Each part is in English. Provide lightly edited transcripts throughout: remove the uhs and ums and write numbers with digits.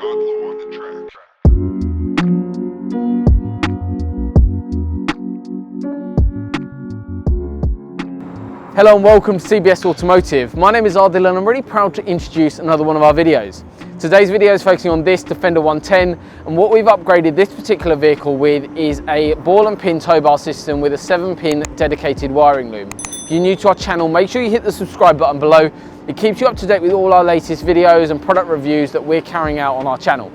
Hello and welcome to CBS Automotive. My name is Adil and I'm really proud to introduce another one of our videos. Today's video is focusing on this Defender 110, and what we've upgraded this particular vehicle with is a ball and pin tow bar system with a 7-pin dedicated wiring loom. If you're new to our channel, make sure you hit the subscribe button below. It keeps you up to date with all our latest videos and product reviews that we're carrying out on our channel.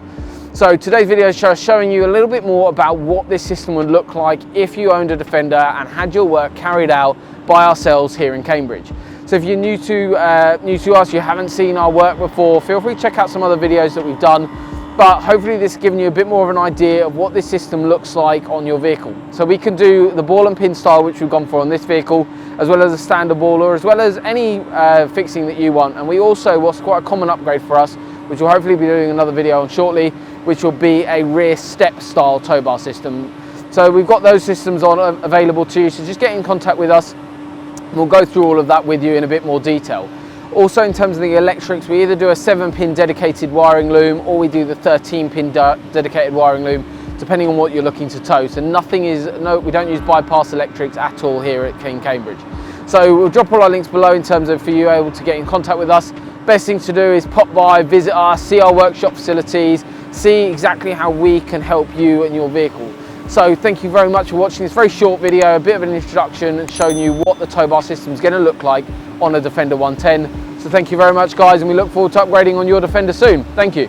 So today's video is showing you a little bit more about what this system would look like if you owned a Defender and had your work carried out by ourselves here in Cambridge. So if you're new to us, you haven't seen our work before, feel free to check out some other videos that we've done, but hopefully this has given you a bit more of an idea of what this system looks like on your vehicle. So we can do the ball and pin style, which we've gone for on this vehicle, as well as a standard baller, as well as any fixing that you want. And we also, what's quite a common upgrade for us, which we'll hopefully be doing another video on shortly, which will be a rear step style tow bar system. So we've got those systems available to you, so just get in contact with us. We'll go through all of that with you in a bit more detail. Also, in terms of the electrics, we either do a 7-pin dedicated wiring loom or we do the 13-pin dedicated wiring loom, depending on what you're looking to tow. So we don't use bypass electrics at all here at Cambridge. So we'll drop all our links below in terms of for you able to get in contact with us. Best thing to do is pop by, visit us, see our workshop facilities, see exactly how we can help you and your vehicle. So thank you very much for watching this very short video, a bit of an introduction and showing you what the tow bar system is going to look like on a Defender 110. So thank you very much guys, and we look forward to upgrading on your Defender soon. Thank you.